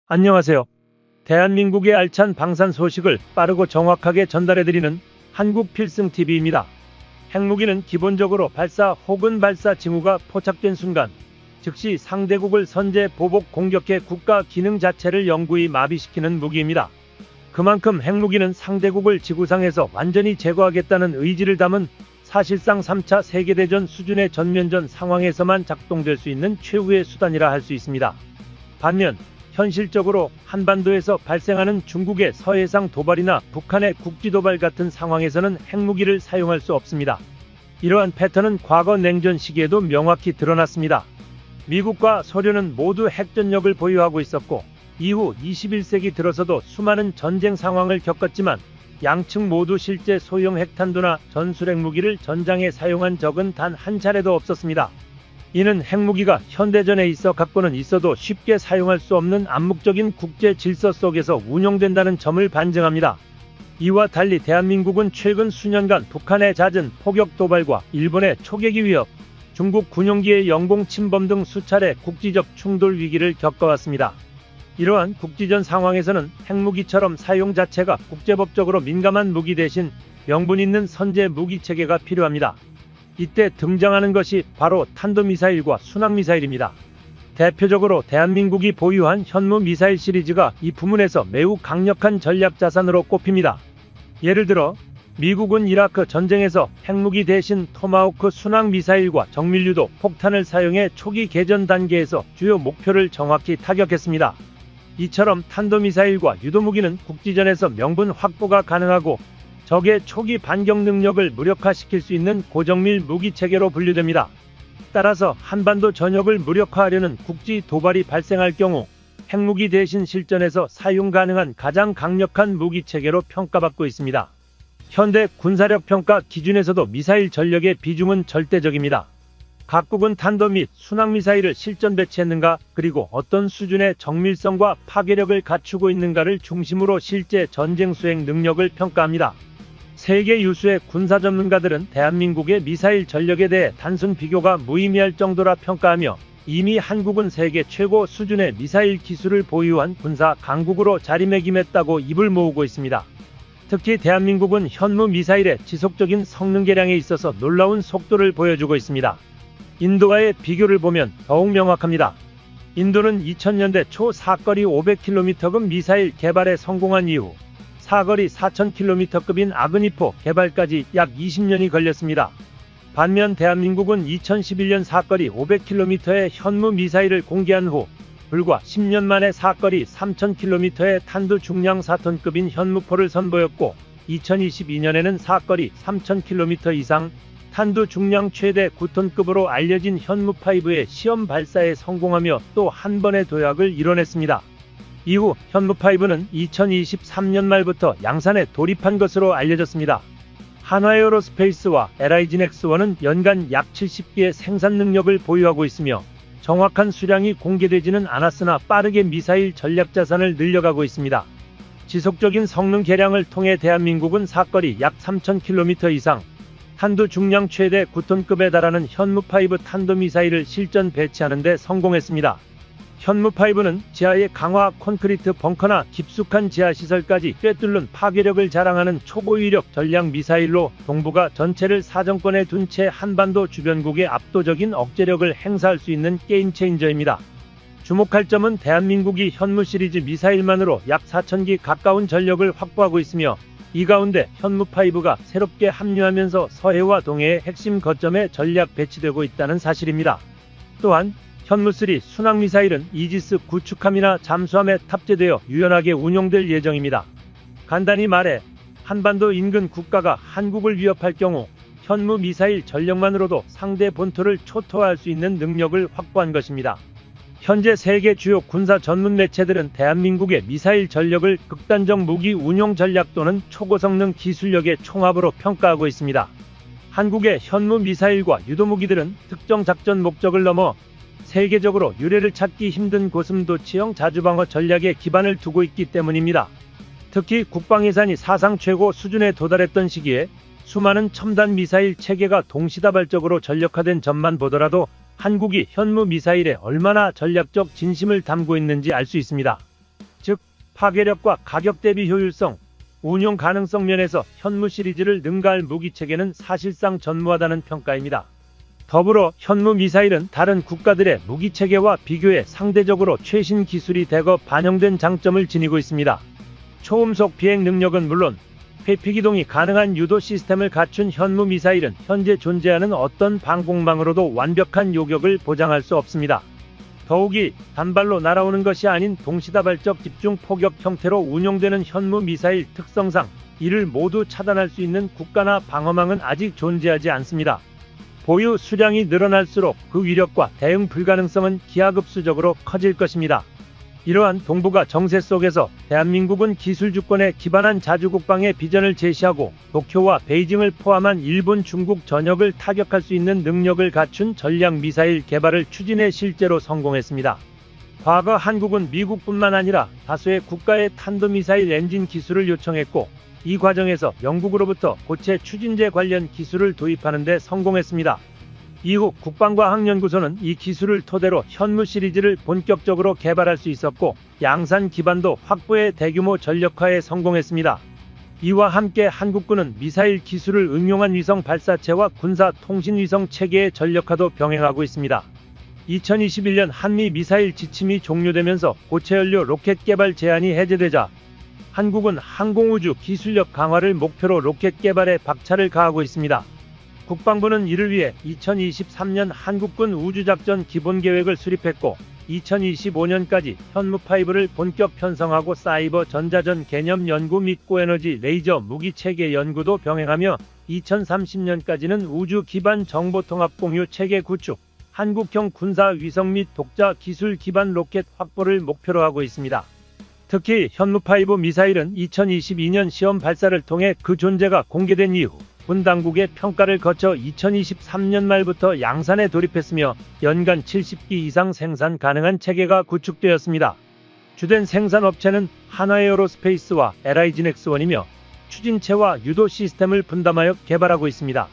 안녕하세요. 대한민국의 알찬 방산 소식을 빠르고 정확하게 전달해드리는 한국필승TV입니다. 핵무기는 기본적으로 발사 혹은 발사 징후가 포착된 순간 즉시 상대국을 선제 보복 공격해 국가 기능 자체를 영구히 마비시키는 무기입니다. 그만큼 핵무기는 상대국을 지구상에서 완전히 제거하겠다는 의지를 담은 사실상 3차 세계대전 수준의 전면전 상황에서만 작동될 수 있는 최후의 수단이라 할 수 있습니다. 반면 현실적으로 한반도에서 발생하는 중국의 서해상 도발이나 북한의 국지도발 같은 상황에서는 핵무기를 사용할 수 없습니다. 이러한 패턴은 과거 냉전 시기에도 명확히 드러났습니다. 미국과 소련은 모두 핵전력을 보유하고 있었고 이후 21세기 들어서도 수많은 전쟁 상황을 겪었지만 양측 모두 실제 소형 핵탄두나 전술핵무기를 전장에 사용한 적은 단 한 차례도 없었습니다. 이는 핵무기가 현대전에 있어 갖고는 있어도 쉽게 사용할 수 없는 암묵적인 국제 질서 속에서 운용된다는 점을 반증합니다. 이와 달리 대한민국은 최근 수년간 북한의 잦은 포격 도발과 일본의 초계기 위협, 중국 군용기의 영공 침범 등 수차례 국지적 충돌 위기를 겪어왔습니다. 이러한 국지전 상황에서는 핵무기처럼 사용 자체가 국제법적으로 민감한 무기 대신 명분 있는 선제 무기 체계가 필요합니다. 이때 등장하는 것이 바로 탄도미사일과 순항미사일입니다. 대표적으로 대한민국이 보유한 현무 미사일 시리즈가 이 부문에서 매우 강력한 전략 자산으로 꼽힙니다. 예를 들어 미국은 이라크 전쟁에서 핵무기 대신 토마호크 순항미사일과 정밀유도 폭탄을 사용해 초기 개전 단계에서 주요 목표를 정확히 타격했습니다. 이처럼 탄도미사일과 유도무기는 국지전에서 명분 확보가 가능하고 적의 초기 반격 능력을 무력화시킬 수 있는 고정밀 무기체계로 분류됩니다. 따라서 한반도 전역을 무력화하려는 국지 도발이 발생할 경우 핵무기 대신 실전에서 사용 가능한 가장 강력한 무기체계로 평가받고 있습니다. 현대 군사력 평가 기준에서도 미사일 전력의 비중은 절대적입니다. 각국은 탄도 및 순항미사일을 실전 배치했는가, 그리고 어떤 수준의 정밀성과 파괴력을 갖추고 있는가를 중심으로 실제 전쟁 수행 능력을 평가합니다. 세계 유수의 군사 전문가들은 대한민국의 미사일 전력에 대해 단순 비교가 무의미할 정도라 평가하며 이미 한국은 세계 최고 수준의 미사일 기술을 보유한 군사 강국으로 자리매김했다고 입을 모으고 있습니다. 특히 대한민국은 현무 미사일의 지속적인 성능 개량에 있어서 놀라운 속도를 보여주고 있습니다. 인도와의 비교를 보면 더욱 명확합니다. 인도는 2000년대 초 사거리 500km급 미사일 개발에 성공한 이후 사거리 4000km급인 아그니포 개발까지 약 20년이 걸렸습니다. 반면 대한민국은 2011년 사거리 500km의 현무 미사일을 공개한 후 불과 10년 만에 사거리 3000km의 탄두 중량 4톤급인 현무포를 선보였고 2022년에는 사거리 3000km 이상 탄두 중량 최대 9톤급으로 알려진 현무5의 시험 발사에 성공하며 또 한 번의 도약을 이뤄냈습니다. 이후 현무5는 2023년 말부터 양산에 돌입한 것으로 알려졌습니다. 한화에어로스페이스와 LIG넥스1은 연간 약 70기의 생산 능력을 보유하고 있으며 정확한 수량이 공개되지는 않았으나 빠르게 미사일 전략 자산을 늘려가고 있습니다. 지속적인 성능 개량을 통해 대한민국은 사거리 약 3000km 이상, 탄두 중량 최대 9톤급에 달하는 현무5 탄도미사일을 실전 배치하는 데 성공했습니다. 현무5는 지하의 강화 콘크리트 벙커나 깊숙한 지하시설까지 꿰뚫는 파괴력을 자랑하는 초고위력 전략 미사일로 동북아 전체를 사정권에 둔 채 한반도 주변국의 압도적인 억제력을 행사할 수 있는 게임 체인저입니다. 주목할 점은 대한민국이 현무 시리즈 미사일만으로 약 4000기 가까운 전력을 확보하고 있으며 이 가운데 현무5가 새롭게 합류하면서 서해와 동해의 핵심 거점에 전략 배치되고 있다는 사실입니다. 또한 현무3 순항미사일은 이지스 구축함이나 잠수함에 탑재되어 유연하게 운용될 예정입니다. 간단히 말해 한반도 인근 국가가 한국을 위협할 경우 현무 미사일 전력만으로도 상대 본토를 초토화할 수 있는 능력을 확보한 것입니다. 현재 세계 주요 군사 전문 매체들은 대한민국의 미사일 전력을 극단적 무기 운용 전략 또는 초고성능 기술력의 총합으로 평가하고 있습니다. 한국의 현무 미사일과 유도무기들은 특정 작전 목적을 넘어 세계적으로 유례를 찾기 힘든 고슴도치형 자주방어 전략에 기반을 두고 있기 때문입니다. 특히 국방 예산이 사상 최고 수준에 도달했던 시기에 수많은 첨단 미사일 체계가 동시다발적으로 전력화된 점만 보더라도 한국이 현무 미사일에 얼마나 전략적 진심을 담고 있는지 알 수 있습니다. 파괴력과 가격 대비 효율성, 운용 가능성 면에서 현무 시리즈를 능가할 무기체계는 사실상 전무하다는 평가입니다. 더불어 현무 미사일은 다른 국가들의 무기체계와 비교해 상대적으로 최신 기술이 대거 반영된 장점을 지니고 있습니다. 초음속 비행 능력은 물론 회피기동이 가능한 유도 시스템을 갖춘 현무 미사일은 현재 존재하는 어떤 방공망으로도 완벽한 요격을 보장할 수 없습니다. 더욱이 단발로 날아오는 것이 아닌 동시다발적 집중 포격 형태로 운용되는 현무 미사일 특성상 이를 모두 차단할 수 있는 국가나 방어망은 아직 존재하지 않습니다. 보유 수량이 늘어날수록 그 위력과 대응 불가능성은 기하급수적으로 커질 것입니다. 이러한 동북아 정세 속에서 대한민국은 기술 주권에 기반한 자주국방의 비전을 제시하고 도쿄와 베이징을 포함한 일본, 중국 전역을 타격할 수 있는 능력을 갖춘 전략 미사일 개발을 추진해 실제로 성공했습니다. 과거 한국은 미국뿐만 아니라 다수의 국가의 탄도미사일 엔진 기술을 요청했고 이 과정에서 영국으로부터 고체 추진제 관련 기술을 도입하는 데 성공했습니다. 이후 국방과학연구소는 이 기술을 토대로 현무 시리즈를 본격적으로 개발할 수 있었고 양산 기반도 확보해 대규모 전력화에 성공했습니다. 이와 함께 한국군은 미사일 기술을 응용한 위성 발사체와 군사 통신 위성 체계의 전력화도 병행하고 있습니다. 2021년 한미 미사일 지침이 종료되면서 고체연료 로켓 개발 제한이 해제되자 한국은 항공우주 기술력 강화를 목표로 로켓 개발에 박차를 가하고 있습니다. 국방부는 이를 위해 2023년 한국군 우주작전 기본계획을 수립했고 2025년까지 현무5를 본격 편성하고 사이버 전자전 개념 연구 및 고에너지 레이저 무기체계 연구도 병행하며 2030년까지는 우주 기반 정보통합 공유 체계 구축, 한국형 군사 위성 및 독자 기술 기반 로켓 확보를 목표로 하고 있습니다. 특히 현무5 미사일은 2022년 시험 발사를 통해 그 존재가 공개된 이후 군 당국의 평가를 거쳐 2023년 말부터 양산에 돌입했으며 연간 70기 이상 생산 가능한 체계가 구축되었습니다. 주된 생산업체는 한화에어로스페이스와 LIG넥스원이며 추진체와 유도 시스템을 분담하여 개발하고 있습니다.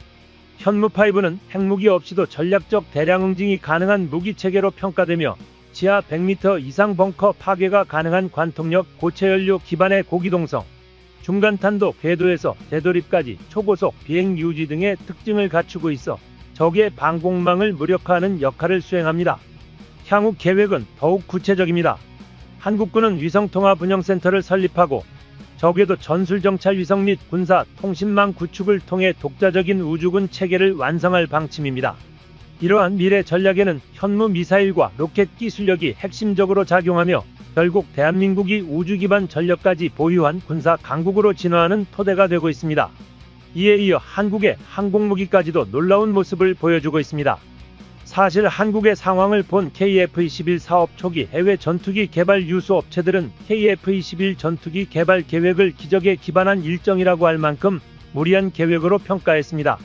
현무5는 핵무기 없이도 전략적 대량 응징이 가능한 무기체계로 평가되며 지하 100m 이상 벙커 파괴가 가능한 관통력 고체연료 기반의 고기동성, 중간탄도 궤도에서 되돌입까지 초고속 비행 유지 등의 특징을 갖추고 있어 적의 방공망을 무력화하는 역할을 수행합니다. 향후 계획은 더욱 구체적입니다. 한국군은 위성통합운영센터를 설립하고 적외도 전술정찰 위성 및 군사 통신망 구축을 통해 독자적인 우주군 체계를 완성할 방침입니다. 이러한 미래 전략에는 현무 미사일과 로켓 기술력이 핵심적으로 작용하며 결국 대한민국이 우주 기반 전력까지 보유한 군사 강국으로 진화하는 토대가 되고 있습니다. 이에 이어 한국의 항공무기까지도 놀라운 모습을 보여주고 있습니다. 사실 한국의 상황을 본 KF-21 사업 초기 해외 전투기 개발 유수 업체들은 KF-21 전투기 개발 계획을 기적에 기반한 일정이라고 할 만큼 무리한 계획으로 평가했습니다.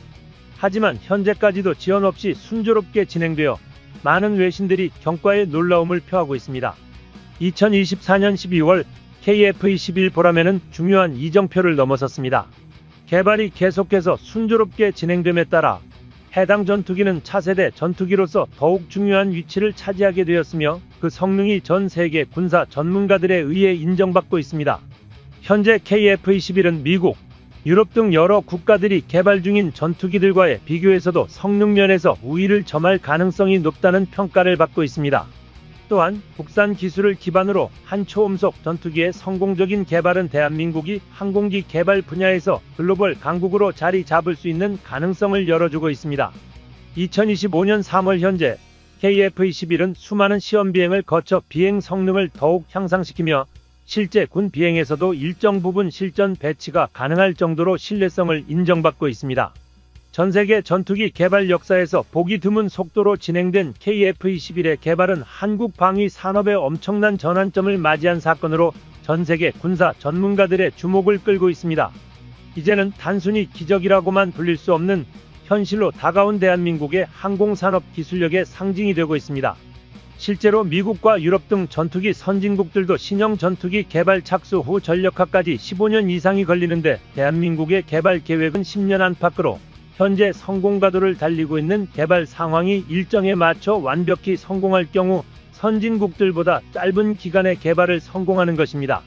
하지만 현재까지도 지연 없이 순조롭게 진행되어 많은 외신들이 경과의 놀라움을 표하고 있습니다. 2024년 12월 KF-21 보람에는 중요한 이정표를 넘어섰습니다. 개발이 계속해서 순조롭게 진행됨에 따라 해당 전투기는 차세대 전투기로서 더욱 중요한 위치를 차지하게 되었으며 그 성능이 전 세계 군사 전문가들에 의해 인정받고 있습니다. 현재 KF-21은 미국, 유럽 등 여러 국가들이 개발 중인 전투기들과의 비교에서도 성능 면에서 우위를 점할 가능성이 높다는 평가를 받고 있습니다. 또한 국산 기술을 기반으로 한 초음속 전투기의 성공적인 개발은 대한민국이 항공기 개발 분야에서 글로벌 강국으로 자리 잡을 수 있는 가능성을 열어주고 있습니다. 2025년 3월 현재 KF-21은 수많은 시험 비행을 거쳐 비행 성능을 더욱 향상시키며 실제 군 비행에서도 일정 부분 실전 배치가 가능할 정도로 신뢰성을 인정받고 있습니다. 전세계 전투기 개발 역사에서 보기 드문 속도로 진행된 KF-21의 개발은 한국 방위 산업의 엄청난 전환점을 맞이한 사건으로 전세계 군사 전문가들의 주목을 끌고 있습니다. 이제는 단순히 기적이라고만 불릴 수 없는 현실로 다가온 대한민국의 항공산업 기술력의 상징이 되고 있습니다. 실제로 미국과 유럽 등 전투기 선진국들도 신형 전투기 개발 착수 후 전력화까지 15년 이상이 걸리는데 대한민국의 개발 계획은 10년 안팎으로 현재 성공가도를 달리고 있는 개발 상황이 일정에 맞춰 완벽히 성공할 경우 선진국들보다 짧은 기간에 개발을 성공하는 것입니다.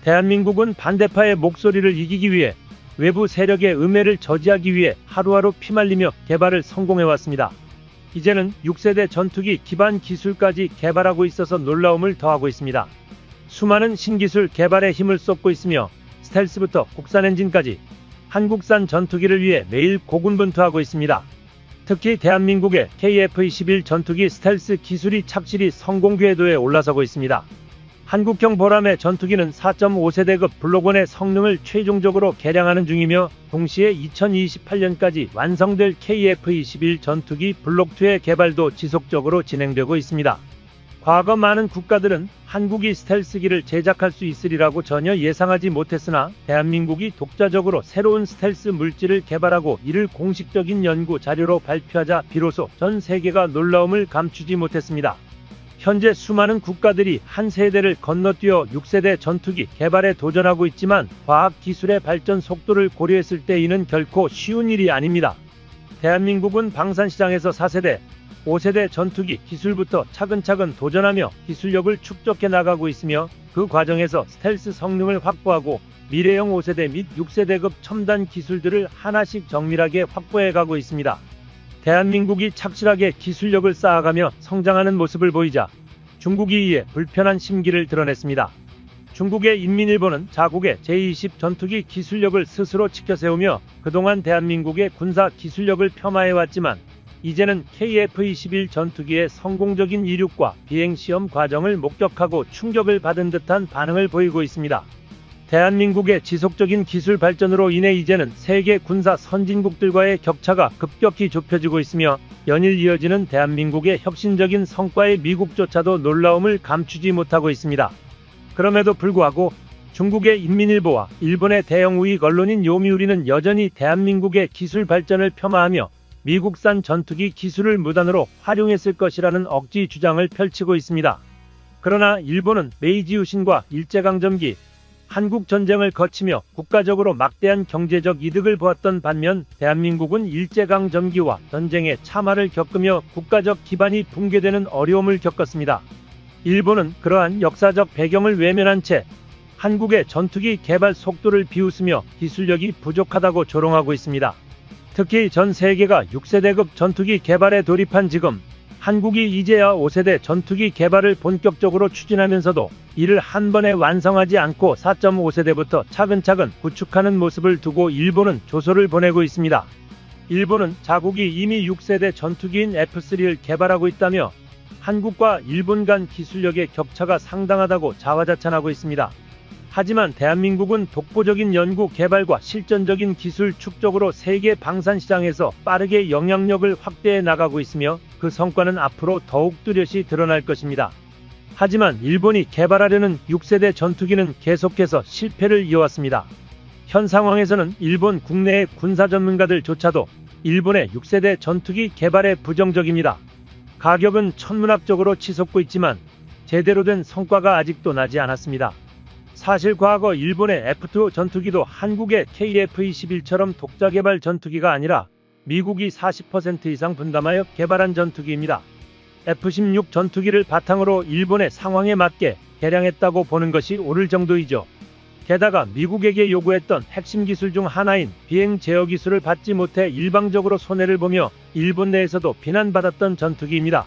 대한민국은 반대파의 목소리를 이기기 위해 외부 세력의 음해를 저지하기 위해 하루하루 피말리며 개발을 성공해왔습니다. 이제는 6세대 전투기 기반 기술까지 개발하고 있어서 놀라움을 더하고 있습니다. 수많은 신기술 개발에 힘을 쏟고 있으며 스텔스부터 국산 엔진까지 한국산 전투기를 위해 매일 고군분투하고 있습니다. 특히 대한민국의 KF-21 전투기 스텔스 기술이 착실히 성공 궤도에 올라서고 있습니다. 한국형 보람의 전투기는 4.5세대급 블록1의 성능을 최종적으로 개량하는 중이며 동시에 2028년까지 완성될 KF-21 전투기 블록2의 개발도 지속적으로 진행되고 있습니다. 과거 많은 국가들은 한국이 스텔스기를 제작할 수 있으리라고 전혀 예상하지 못했으나 대한민국이 독자적으로 새로운 스텔스 물질을 개발하고 이를 공식적인 연구 자료로 발표하자 비로소 전 세계가 놀라움을 감추지 못했습니다. 현재 수많은 국가들이 한 세대를 건너뛰어 6세대 전투기 개발에 도전하고 있지만 과학기술의 발전 속도를 고려했을 때 이는 결코 쉬운 일이 아닙니다. 대한민국은 방산시장에서 4세대, 5세대 전투기 기술부터 차근차근 도전하며 기술력을 축적해 나가고 있으며 그 과정에서 스텔스 성능을 확보하고 미래형 5세대 및 6세대급 첨단 기술들을 하나씩 정밀하게 확보해 가고 있습니다. 대한민국이 착실하게 기술력을 쌓아가며 성장하는 모습을 보이자 중국이 이에 불편한 심기를 드러냈습니다. 중국의 인민일보는 자국의 제20 전투기 기술력을 스스로 치켜세우며 그동안 대한민국의 군사 기술력을 폄하해왔지만 이제는 KF-21 전투기의 성공적인 이륙과 비행시험 과정을 목격하고 충격을 받은 듯한 반응을 보이고 있습니다. 대한민국의 지속적인 기술 발전으로 인해 이제는 세계 군사 선진국들과의 격차가 급격히 좁혀지고 있으며 연일 이어지는 대한민국의 혁신적인 성과에 미국조차도 놀라움을 감추지 못하고 있습니다. 그럼에도 불구하고 중국의 인민일보와 일본의 대형 우익 언론인 요미우리는 여전히 대한민국의 기술 발전을 폄하하며 미국산 전투기 기술을 무단으로 활용했을 것이라는 억지 주장을 펼치고 있습니다. 그러나 일본은 메이지 유신과 일제강점기 한국 전쟁을 거치며 국가적으로 막대한 경제적 이득을 보았던 반면 대한민국은 일제강점기와 전쟁의 참화를 겪으며 국가적 기반이 붕괴되는 어려움을 겪었습니다. 일본은 그러한 역사적 배경을 외면한 채 한국의 전투기 개발 속도를 비웃으며 기술력이 부족하다고 조롱하고 있습니다. 특히 전 세계가 6세대급 전투기 개발에 돌입한 지금 한국이 이제야 5세대 전투기 개발을 본격적으로 추진하면서도 이를 한 번에 완성하지 않고 4.5세대부터 차근차근 구축하는 모습을 두고 일본은 조소를 보내고 있습니다. 일본은 자국이 이미 6세대 전투기인 F3를 개발하고 있다며 한국과 일본 간 기술력의 격차가 상당하다고 자화자찬하고 있습니다. 하지만 대한민국은 독보적인 연구 개발과 실전적인 기술 축적으로 세계 방산시장에서 빠르게 영향력을 확대해 나가고 있으며 그 성과는 앞으로 더욱 뚜렷이 드러날 것입니다. 하지만 일본이 개발하려는 6세대 전투기는 계속해서 실패를 이어왔습니다. 현 상황에서는 일본 국내의 군사 전문가들조차도 일본의 6세대 전투기 개발에 부정적입니다. 가격은 천문학적으로 치솟고 있지만 제대로 된 성과가 아직도 나지 않았습니다. 사실 과거 일본의 F2 전투기도 한국의 KF-21처럼 독자 개발 전투기가 아니라 미국이 40% 이상 분담하여 개발한 전투기입니다. F-16 전투기를 바탕으로 일본의 상황에 맞게 개량했다고 보는 것이 옳을 정도이죠. 게다가 미국에게 요구했던 핵심 기술 중 하나인 비행 제어 기술을 받지 못해 일방적으로 손해를 보며 일본 내에서도 비난받았던 전투기입니다.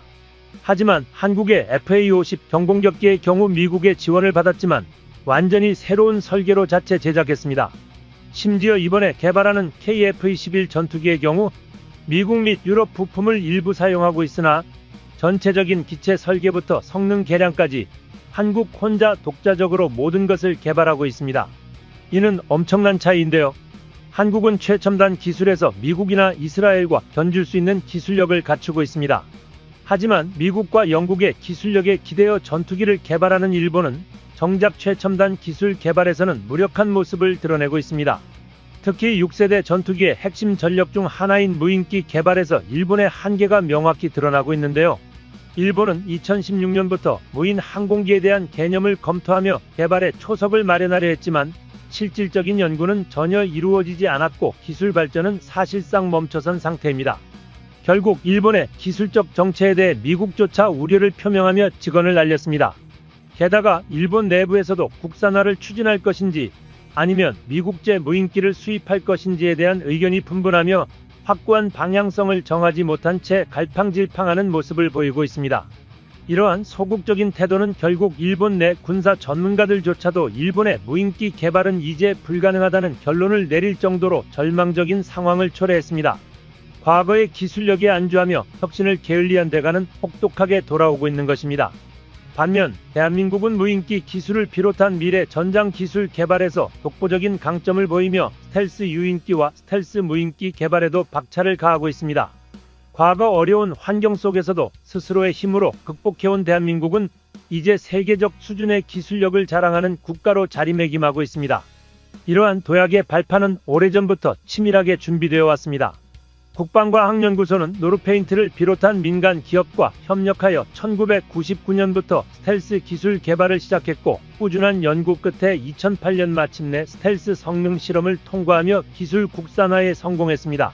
하지만 한국의 FA-50 경공격기의 경우 미국의 지원을 받았지만 완전히 새로운 설계로 자체 제작했습니다. 심지어 이번에 개발하는 KF-21 전투기의 경우 미국 및 유럽 부품을 일부 사용하고 있으나 전체적인 기체 설계부터 성능 개량까지 한국 혼자 독자적으로 모든 것을 개발하고 있습니다. 이는 엄청난 차이인데요. 한국은 최첨단 기술에서 미국이나 이스라엘과 견줄 수 있는 기술력을 갖추고 있습니다. 하지만 미국과 영국의 기술력에 기대어 전투기를 개발하는 일본은 정작 최첨단 기술 개발에서는 무력한 모습을 드러내고 있습니다. 특히 6세대 전투기의 핵심 전력 중 하나인 무인기 개발에서 일본의 한계가 명확히 드러나고 있는데요. 일본은 2016년부터 무인 항공기에 대한 개념을 검토하며 개발에 초석을 마련하려 했지만 실질적인 연구는 전혀 이루어지지 않았고 기술 발전은 사실상 멈춰선 상태입니다. 결국 일본의 기술적 정체에 대해 미국조차 우려를 표명하며 직언을 날렸습니다. 게다가 일본 내부에서도 국산화를 추진할 것인지 아니면 미국제 무인기를 수입할 것인지에 대한 의견이 분분하며 확고한 방향성을 정하지 못한 채 갈팡질팡하는 모습을 보이고 있습니다. 이러한 소극적인 태도는 결국 일본 내 군사 전문가들조차도 일본의 무인기 개발은 이제 불가능하다는 결론을 내릴 정도로 절망적인 상황을 초래했습니다. 과거의 기술력에 안주하며 혁신을 게을리한 대가는 혹독하게 돌아오고 있는 것입니다. 반면 대한민국은 무인기 기술을 비롯한 미래 전장 기술 개발에서 독보적인 강점을 보이며 스텔스 유인기와 스텔스 무인기 개발에도 박차를 가하고 있습니다. 과거 어려운 환경 속에서도 스스로의 힘으로 극복해온 대한민국은 이제 세계적 수준의 기술력을 자랑하는 국가로 자리매김하고 있습니다. 이러한 도약의 발판은 오래전부터 치밀하게 준비되어 왔습니다. 국방과학연구소는 노르페인트를 비롯한 민간 기업과 협력하여 1999년부터 스텔스 기술 개발을 시작했고 꾸준한 연구 끝에 2008년 마침내 스텔스 성능 실험을 통과하며 기술 국산화에 성공했습니다.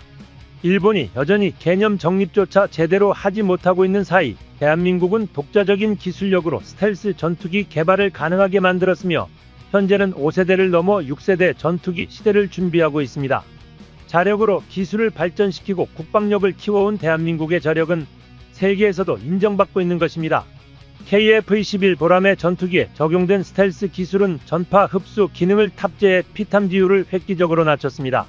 일본이 여전히 개념 정립조차 제대로 하지 못하고 있는 사이 대한민국은 독자적인 기술력으로 스텔스 전투기 개발을 가능하게 만들었으며 현재는 5세대를 넘어 6세대 전투기 시대를 준비하고 있습니다. 자력으로 기술을 발전시키고 국방력을 키워온 대한민국의 저력은 세계에서도 인정받고 있는 것입니다. KF-21 보람의 전투기에 적용된 스텔스 기술은 전파 흡수 기능을 탑재해 피탐지율을 획기적으로 낮췄습니다.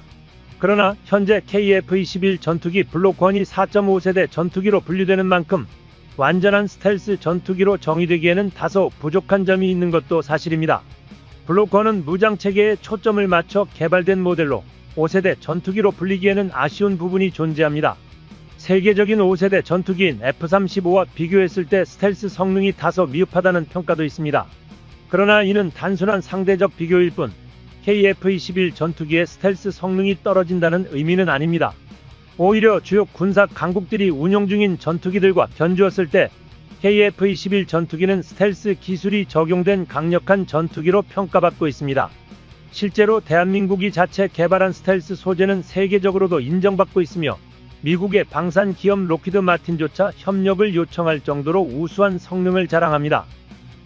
그러나 현재 KF-21 전투기 블록1이 4.5세대 전투기로 분류되는 만큼 완전한 스텔스 전투기로 정의되기에는 다소 부족한 점이 있는 것도 사실입니다. 블록1은 무장체계에 초점을 맞춰 개발된 모델로 5세대 전투기로 불리기에는 아쉬운 부분이 존재합니다. 세계적인 5세대 전투기인 F-35와 비교했을 때 스텔스 성능이 다소 미흡하다는 평가도 있습니다. 그러나 이는 단순한 상대적 비교일 뿐 KF-21 전투기의 스텔스 성능이 떨어진다는 의미는 아닙니다. 오히려 주요 군사 강국들이 운용 중인 전투기들과 견주었을 때 KF-21 전투기는 스텔스 기술이 적용된 강력한 전투기로 평가받고 있습니다. 실제로 대한민국이 자체 개발한 스텔스 소재는 세계적으로도 인정받고 있으며 미국의 방산 기업 록히드 마틴조차 협력을 요청할 정도로 우수한 성능을 자랑합니다.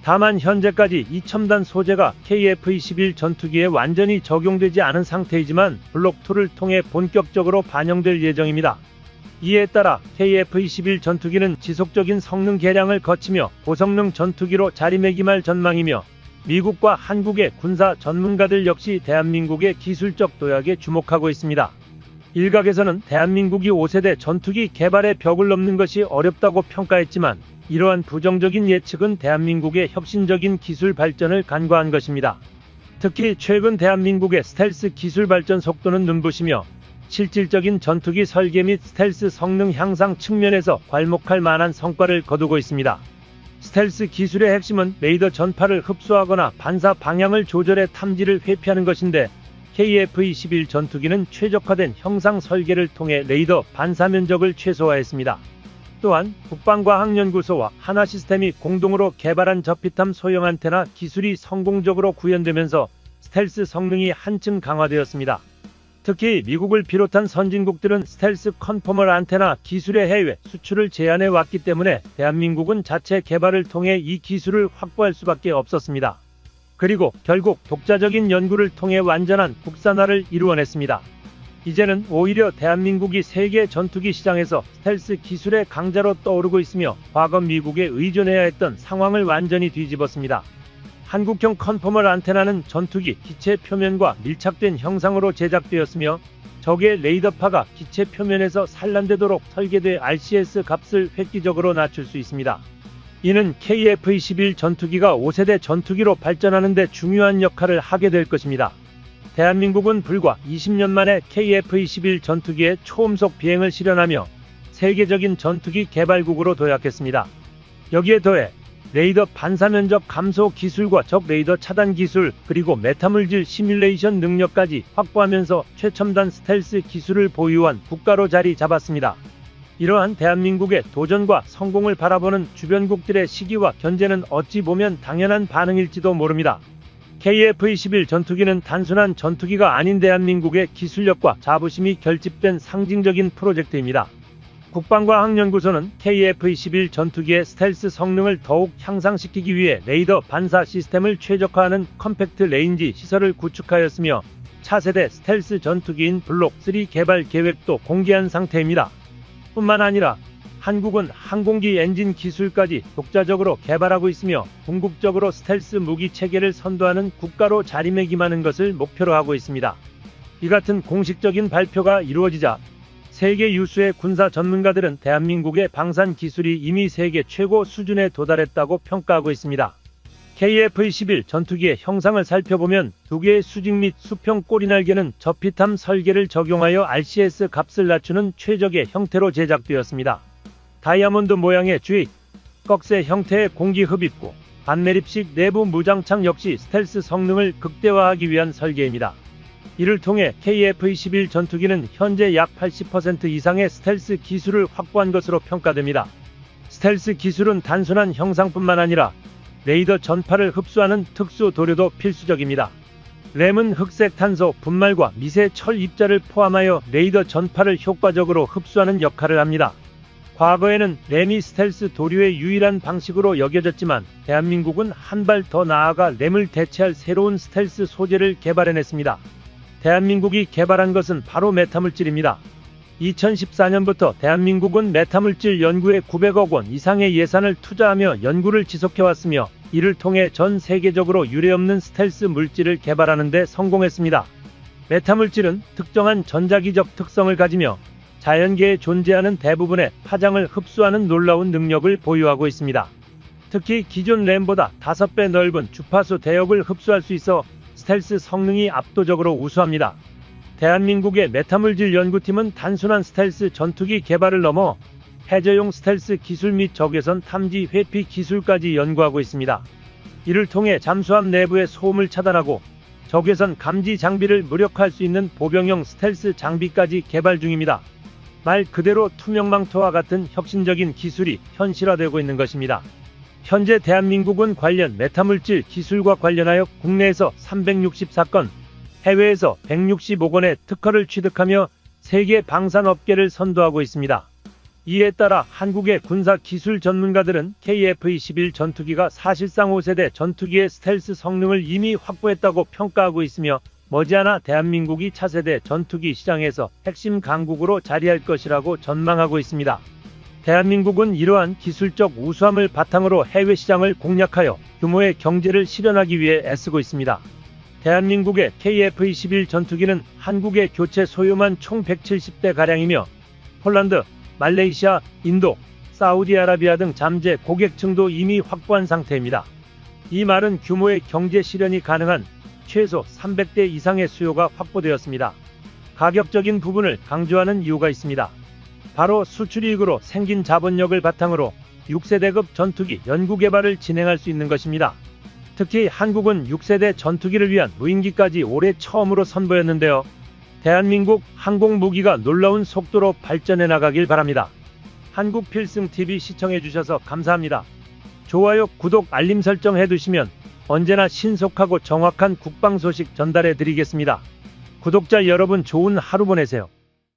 다만 현재까지 이 첨단 소재가 KF-21 전투기에 완전히 적용되지 않은 상태이지만 블록2를 통해 본격적으로 반영될 예정입니다. 이에 따라 KF-21 전투기는 지속적인 성능 개량을 거치며 고성능 전투기로 자리매김할 전망이며 미국과 한국의 군사 전문가들 역시 대한민국의 기술적 도약에 주목하고 있습니다. 일각에서는 대한민국이 5세대 전투기 개발의 벽을 넘는 것이 어렵다고 평가했지만 이러한 부정적인 예측은 대한민국의 혁신적인 기술 발전을 간과한 것입니다. 특히 최근 대한민국의 스텔스 기술 발전 속도는 눈부시며 실질적인 전투기 설계 및 스텔스 성능 향상 측면에서 괄목할 만한 성과를 거두고 있습니다. 스텔스 기술의 핵심은 레이더 전파를 흡수하거나 반사 방향을 조절해 탐지를 회피하는 것인데 KF-21 전투기는 최적화된 형상 설계를 통해 레이더 반사 면적을 최소화했습니다. 또한 국방과학연구소와 한화시스템이 공동으로 개발한 저피탐 소형 안테나 기술이 성공적으로 구현되면서 스텔스 성능이 한층 강화되었습니다. 특히 미국을 비롯한 선진국들은 스텔스 컨포멀 안테나 기술의 해외 수출을 제한해 왔기 때문에 대한민국은 자체 개발을 통해 이 기술을 확보할 수밖에 없었습니다. 그리고 결국 독자적인 연구를 통해 완전한 국산화를 이루어냈습니다. 이제는 오히려 대한민국이 세계 전투기 시장에서 스텔스 기술의 강자로 떠오르고 있으며 과거 미국에 의존해야 했던 상황을 완전히 뒤집었습니다. 한국형 컨포멀 안테나는 전투기 기체 표면과 밀착된 형상으로 제작되었으며 적의 레이더파가 기체 표면에서 산란되도록 설계돼 RCS 값을 획기적으로 낮출 수 있습니다. 이는 KF-21 전투기가 5세대 전투기로 발전하는 데 중요한 역할을 하게 될 것입니다. 대한민국은 불과 20년 만에 KF-21 전투기의 초음속 비행을 실현하며 세계적인 전투기 개발국으로 도약했습니다. 여기에 더해 레이더 반사 면적 감소 기술과 적 레이더 차단 기술 그리고 메타물질 시뮬레이션 능력까지 확보하면서 최첨단 스텔스 기술을 보유한 국가로 자리 잡았습니다. 이러한 대한민국의 도전과 성공을 바라보는 주변국들의 시기와 견제는 어찌 보면 당연한 반응일지도 모릅니다. KF-21 전투기는 단순한 전투기가 아닌 대한민국의 기술력과 자부심이 결집된 상징적인 프로젝트입니다. 국방과학연구소는 KF-21 전투기의 스텔스 성능을 더욱 향상시키기 위해 레이더 반사 시스템을 최적화하는 컴팩트 레인지 시설을 구축하였으며 차세대 스텔스 전투기인 블록 3 개발 계획도 공개한 상태입니다. 뿐만 아니라 한국은 항공기 엔진 기술까지 독자적으로 개발하고 있으며 궁극적으로 스텔스 무기 체계를 선도하는 국가로 자리매김하는 것을 목표로 하고 있습니다. 이 같은 공식적인 발표가 이루어지자 세계 유수의 군사 전문가들은 대한민국의 방산 기술이 이미 세계 최고 수준에 도달했다고 평가하고 있습니다. KF-21 전투기의 형상을 살펴보면 두 개의 수직 및 수평 꼬리날개는 저피탐 설계를 적용하여 RCS 값을 낮추는 최적의 형태로 제작되었습니다. 다이아몬드 모양의 주익, 꺽쇠 형태의 공기 흡입구, 반매립식 내부 무장창 역시 스텔스 성능을 극대화하기 위한 설계입니다. 이를 통해 KF-21 전투기는 현재 약 80% 이상의 스텔스 기술을 확보한 것으로 평가됩니다. 스텔스 기술은 단순한 형상뿐만 아니라 레이더 전파를 흡수하는 특수 도료도 필수적입니다. 램은 흑색 탄소 분말과 미세 철 입자를 포함하여 레이더 전파를 효과적으로 흡수하는 역할을 합니다. 과거에는 램이 스텔스 도료의 유일한 방식으로 여겨졌지만 대한민국은 한 발 더 나아가 램을 대체할 새로운 스텔스 소재를 개발해냈습니다. 대한민국이 개발한 것은 바로 메타물질입니다. 2014년부터 대한민국은 메타물질 연구에 900억 원 이상의 예산을 투자하며 연구를 지속해왔으며 이를 통해 전 세계적으로 유례없는 스텔스 물질을 개발하는 데 성공했습니다. 메타물질은 특정한 전자기적 특성을 가지며 자연계에 존재하는 대부분의 파장을 흡수하는 놀라운 능력을 보유하고 있습니다. 특히 기존 램보다 5배 넓은 주파수 대역을 흡수할 수 있어 스텔스 성능이 압도적으로 우수합니다. 대한민국의 메타물질 연구팀은 단순한 스텔스 전투기 개발을 넘어 해저용 스텔스 기술 및 적외선 탐지 회피 기술까지 연구하고 있습니다. 이를 통해 잠수함 내부의 소음을 차단하고 적외선 감지 장비를 무력화할 수 있는 보병용 스텔스 장비까지 개발 중입니다. 말 그대로 투명망토와 같은 혁신적인 기술이 현실화되고 있는 것입니다. 현재 대한민국은 관련 메타물질 기술과 관련하여 국내에서 364건, 해외에서 165건의 특허를 취득하며 세계 방산업계를 선도하고 있습니다. 이에 따라 한국의 군사기술 전문가들은 KF-21 전투기가 사실상 5세대 전투기의 스텔스 성능을 이미 확보했다고 평가하고 있으며 머지않아 대한민국이 차세대 전투기 시장에서 핵심 강국으로 자리할 것이라고 전망하고 있습니다. 대한민국은 이러한 기술적 우수함을 바탕으로 해외 시장을 공략하여 규모의 경제를 실현하기 위해 애쓰고 있습니다. 대한민국의 KF-21 전투기는 한국의 교체 소유만 총 170대가량이며 폴란드, 말레이시아, 인도, 사우디아라비아 등 잠재 고객층도 이미 확보한 상태입니다. 이 말은 규모의 경제 실현이 가능한 최소 300대 이상의 수요가 확보되었습니다. 가격적인 부분을 강조하는 이유가 있습니다. 바로 수출이익으로 생긴 자본력을 바탕으로 6세대급 전투기 연구개발을 진행할 수 있는 것입니다. 특히 한국은 6세대 전투기를 위한 무인기까지 올해 처음으로 선보였는데요. 대한민국 항공무기가 놀라운 속도로 발전해 나가길 바랍니다. 한국필승TV 시청해주셔서 감사합니다. 좋아요, 구독, 알림 설정 해두시면 언제나 신속하고 정확한 국방 소식 전달해 드리겠습니다. 구독자 여러분 좋은 하루 보내세요.